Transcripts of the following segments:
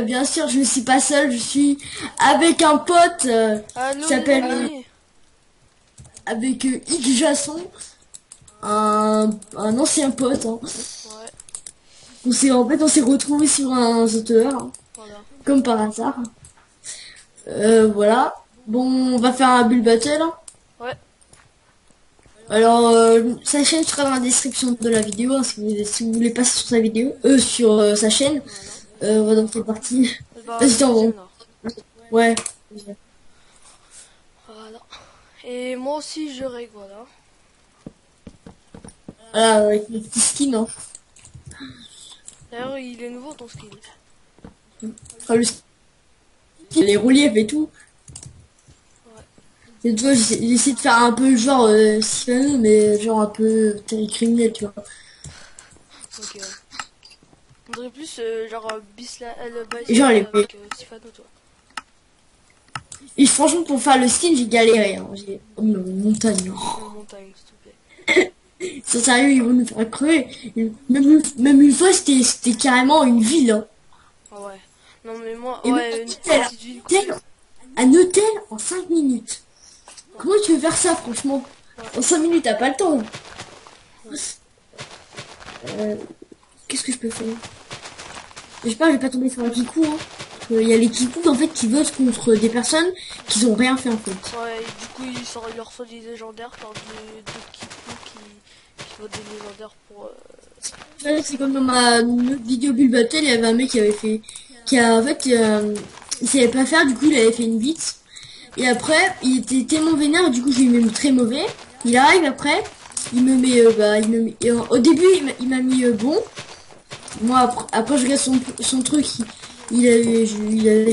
Bien sûr, je ne suis pas seul, je suis avec un pote Allô, qui s'appelle oui. avec X Jasson, un ancien pote. Hein. Ouais, En fait, on s'est retrouvés sur un sauteur, hein, voilà. comme par hasard. Voilà. Bon, on va faire un bull battle. Hein. Ouais, Alors, sa chaîne sera dans la description de la vidéo, hein, si vous voulez passer sur sa vidéo, sur sa chaîne. voilà. On va donc c'est parti. Bah, Vas-y, t'en vas. deuxième là. Ouais. Voilà. Et moi aussi, je règle, voilà. Voilà, avec le petit skin. Hein. D'ailleurs, il est nouveau ton skill. Enfin, le skin, les reliefs et tout. Ouais. Et tu vois, j'essaie de faire un peu genre Sifano, mais genre un peu criminel, tu vois. Ok, ouais. On dirait plus genre Bisla, Et genre, Bicycle avec Sifano, toi. et franchement, pour faire le skin, j'ai galéré. Hein. Oh, mais montagne. Oh. En montagne, s'il te plaît. C'est sérieux, ils vont nous faire crever. Même une fois, c'était carrément une ville. Hein. Ah ouais. Non, mais moi, Et même ouais, une un petite ville. hôtel, un hôtel en 5 minutes. Comment tu veux faire ça, franchement? En 5 minutes, t'as pas le temps. Euh, Qu'est-ce que je peux faire? J'espère que je vais pas tomber sur un kikou. Hein. Il y a les kikous en fait qui votent contre des personnes qui ont rien fait en fait. Ouais, et du coup, il leur reçoit des légendaires par d'autres qui votent des légendaires pour. Ouais, c'est comme dans ma autre vidéo Bull Battle, il y avait un mec qui avait fait, qui a en fait, il savait pas faire, du coup il avait fait une bite. Et après, il était tellement vénère, du coup je lui ai mis très mauvais. Il arrive après, il me met, au début il m'a mis bon. Moi après je regarde son truc, il avait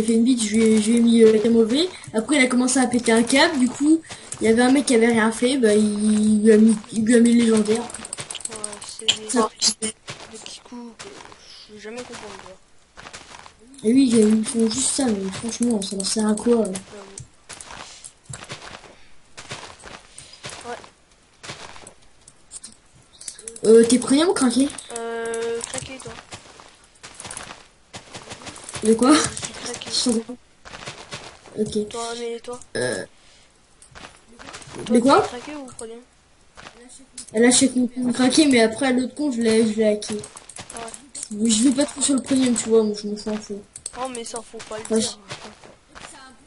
fait une bite, je lui ai mis très mauvais. Après il a commencé à péter un câble, du coup il y avait un mec qui avait rien fait, bah il lui a mis le légendaire. Ouais, c'est Ça, des petits coups que je vais jamais comprendre, quoi. et oui, ils font juste ça, mais franchement, ça leur sert à quoi? J'avoue. Ouais. T'es premium ou craqué? Craqué, toi. De quoi? Je suis craqué. Ok. Toi, mais toi De Toi, t'es quoi? craqué ou premium? Là, je sais qu'on craqué, mais après, l'autre con, je l'ai hacké. Ouais. Mais je vais pas trop sur le premium, tu vois, moi, je m'en fous. Oh, mais ça, faut pas le Enfin, dire.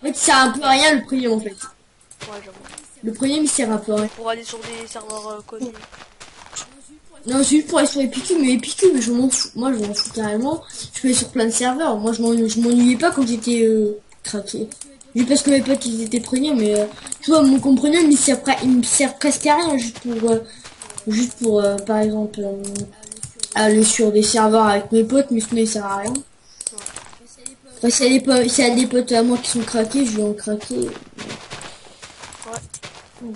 en fait, ça sert un peu à rien, le premium, en fait. Ouais, j'avoue. Le premium, il sert un peu à rien. Pour aller sur des serveurs connus. Non, c'est juste pour aller sur Epicube, mais Epicube, je m'en fous. Moi, je m'en fous carrément. Je peux aller sur plein de serveurs. Moi, je m'ennuyais pas quand j'étais craqué. Juste parce que mes potes, ils étaient premium, mais tu vois, mon compte premium, il me sert presque à rien, juste pour par exemple, aller sur des serveurs avec mes potes, mais sinon, il sert à rien. Enfin, s'il y a des potes à moi qui sont craqués, je vais en craquer. Ouais.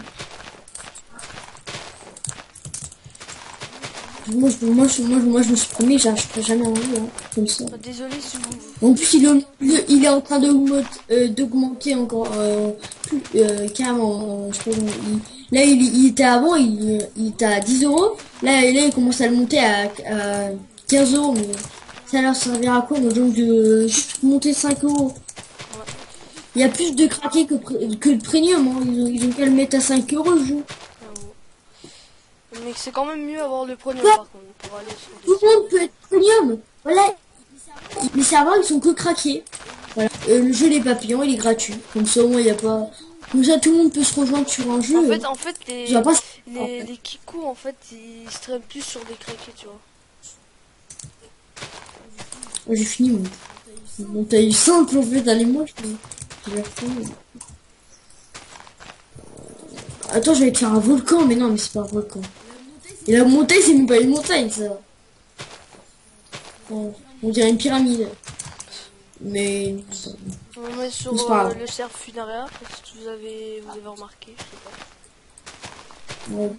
Moi, je me suis promis, j'achèterai jamais un jeu, hein, comme ça. Désolé si vous... En plus, il est en train d'augmenter encore carrément. Je sais pas là, il était avant, il était à 10 euros. Là, il commence à le monter à 15 euros. Mais ça leur servira à quoi? Donc, de juste monter 5 euros. Ouais. Il y a plus de craqués que de premium. Hein. Ils ont qu'à le mettre à 5 euros le jeu. J'avoue. Mais c'est quand même mieux avoir le premium, Quoi? par contre, pour aller sur Tout des le monde serveurs. peut être premium. Voilà. Les serveurs, ils sont que craqués. Voilà. Le jeu Les Papillons, il est gratuit. Comme ça, au moins, il n'y a pas... Comme ça, tout le monde peut se rejoindre sur un jeu. En fait, Ça va pas... les kikus, en fait, ils se traînent plus sur des craqués, tu vois. J'ai fini mon taille simple, en fait. Allez, moi, j'ai fini. Attends, je vais te faire un volcan. Mais non, mais c'est pas un volcan. Et la montagne, c'est même pas une montagne, ça. On dirait une pyramide. Mais... On est sur C'est pas grave. le cerf funéraire, si vous avez remarqué, je sais pas. Ouais.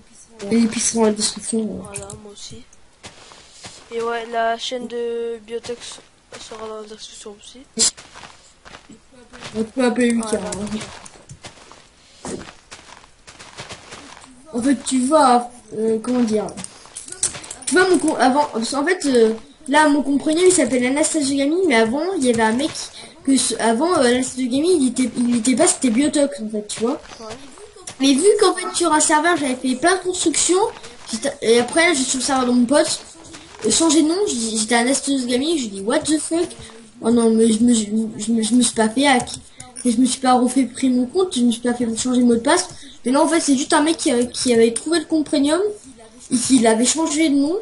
Les pistes sont dans la description. Voilà, moi aussi. Et ouais, la chaîne de Biotex sera dans la description aussi. On peut appeler Lucas. Voilà, Hein. En fait, tu vas... comment dire? tu vois, avant, parce qu'en fait, là, mon compte premium, il s'appelle Anastasia Gaming, mais avant, il y avait un mec avant, Anastasia Gaming, il était pas, c'était Biotox, en fait, tu vois. Ouais. Mais vu qu'en fait, sur un serveur, j'avais fait plein de constructions, et après, là, je suis sur le serveur de mon pote, changé de nom, j'étais Anastasia Gaming, je dis, what the fuck? Oh non, mais je me suis pas fait hack. Et je me suis pas refait pris mon compte, je me suis pas fait changer de mot de passe. Mais là, en fait, c'est juste un mec qui avait trouvé le compte premium, et qu'il avait changé de nom.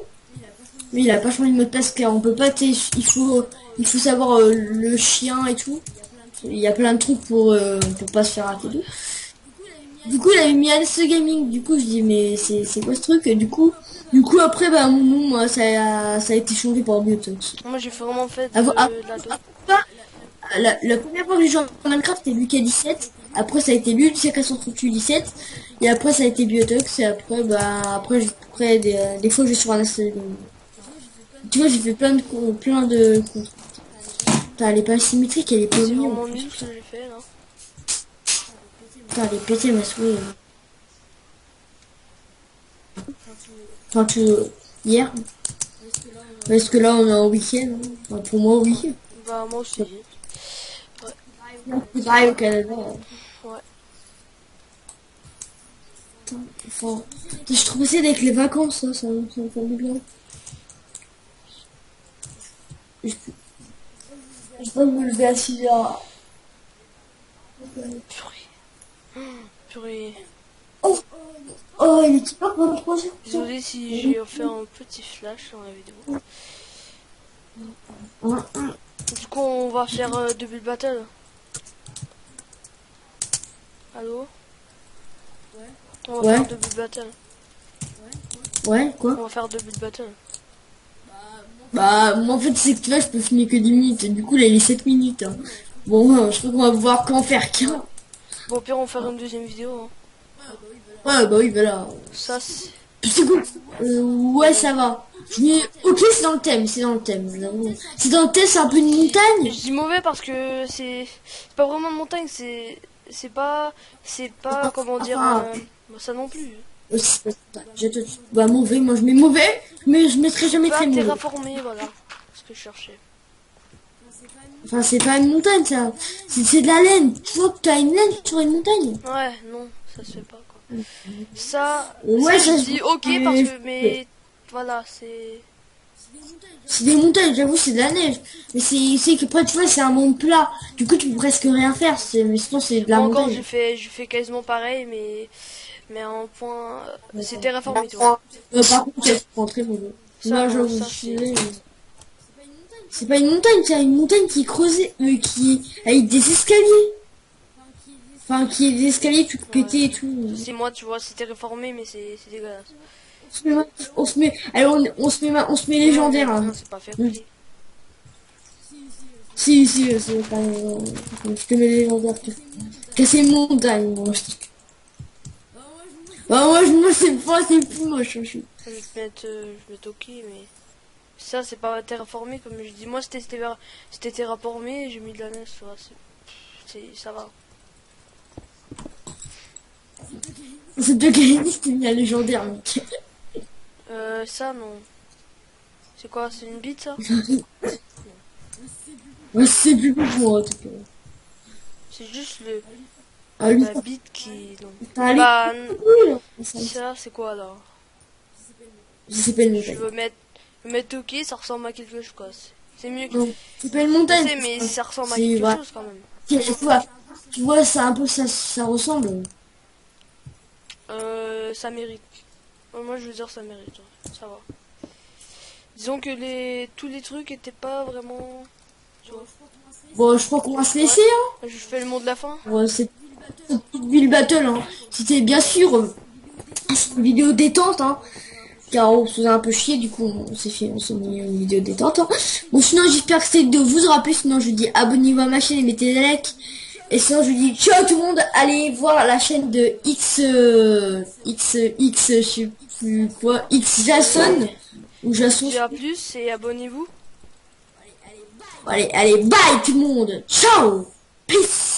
Mais il a pas changé de mot de passe car on peut pas il faut savoir le chien et tout. Il y a plein de trucs pour pas se faire hacker et tout. Du coup il avait mis Alice Gaming. Du coup je dis mais c'est quoi ce truc? Et du coup après bah mon nom ça a été changé par Biotox. Moi j'ai vraiment fait Avant, de la dope. la première fois que j'ai joué à Minecraft c'était Lucas 17. Après ça a été Lucas438 17. Et après ça a été Biotox. Et après après des fois je vais sur Alice Gaming. Tu vois, j'ai fait plein de comptes. Putain, elle est pas symétrique, elle est pas C'est mignonne. vraiment nul ce que j'ai fait là. Putain, elle est pétée ma souris. Enfin, hier. Parce que là, on est en week-end. Hein. Enfin, pour moi, oui. Bah moi aussi. C'est pareil au Canada. Ouais. Putain, enfin, je trouve ça avec les vacances, ça me fait du bien. Je peux me lever à 6h. Purée. Purée. Oh, oh, il est pas pour 3 heures. Désolé si j'ai fait un petit flash dans la vidéo. Du coup on va faire double battle. Allô? On va faire double battle. Ouais, quoi? On va faire double battle. Bah, moi en fait, c'est que tu vois, je peux filmer que 10 minutes. Et du coup, là, il est 7 minutes. Hein. Bon, je crois qu'on va voir qu'en faire qu'un. Bon, au pire, on va faire une deuxième vidéo. Hein. Ouais, bah oui, voilà. Ça, c'est... C'est cool. Ouais, ça va. Ok, c'est dans le thème, c'est dans le thème. C'est dans le thème, c'est un peu une montagne. Je dis mauvais parce que c'est pas vraiment une montagne, c'est pas comment dire ça non plus. Bah mauvais, moi je mets mauvais, mais je mettrai jamais Pas très mauvais. terraformé, voilà, ce que je cherchais. Enfin, c'est pas une montagne ça. C'est de la laine. Tu vois que t'as une laine sur une montagne. Ouais, non, ça se fait pas quoi. Ça, Ouais, ça je dis ok parce que mais voilà, c'est des montagnes, j'avoue, c'est de la neige. Mais c'est que après, tu vois, c'est un monde plat. Du coup, tu peux presque rien faire. Mais sinon, c'est de la moi encore montagne. je fais quasiment pareil mais en point c'est terraformé, tu vois. Par contre, c'est très mauvais. Ça, Moi, j'avoue, ça, c'est pas une montagne, c'est une montagne qui est creusée, qui avec des escaliers. Enfin, qui est des escaliers tout pétés et tout. c'est moi, tu vois, c'est terraformé mais c'est dégueulasse. Allez, on se met légendaire. Non, Hein. non, c'est pas fait couler. Si, c'est pas. Je te mets légendaire. Casser une montagne, moi. Bah, moi c'est plus moche. Hein, Je vais te mettre, ok, mais ça c'est pas terraformé comme je dis. Moi c'était terraformé, j'ai mis de la neige, tu vois, ça va. C'est de Galice qui mis la légendaire, mec. Ça non. C'est quoi, c'est une bite ça? Ouais, c'est plus pour moi en tout cas. C'est juste Ah, lui, la bite qui... non. t'as Bah, allé. ça c'est quoi alors? Je sais pas une Je montagne. veux mettre ok, ça ressemble à quelque chose quoi. C'est mieux que... Non, c'est pas une montagne. Je sais, mais ça ressemble à quelque chose quand même. Tu vois, c'est un peu ça ressemble. Ça mérite. Moi je veux dire ça mérite, ouais. Ça va. Disons que tous les trucs étaient pas vraiment... Tu vois. Bon, je crois qu'on va se laisser, hein. Je fais le mot de la fin. Ouais, c'est petite bulle battle, hein. C'était bien sûr c'est une vidéo détente, hein. Car on se faisait un peu chier, du coup on s'est mis une vidéo détente. Hein. Bon, sinon j'espère que cette vidéo vous aura plu. Sinon je vous dis abonnez-vous à ma chaîne et mettez des likes. Et sinon je vous dis ciao tout le monde. Allez voir la chaîne de je sais plus quoi, X Jason ou Jason. Dis à plus et abonnez-vous. Allez, bye tout le monde. Ciao. Peace.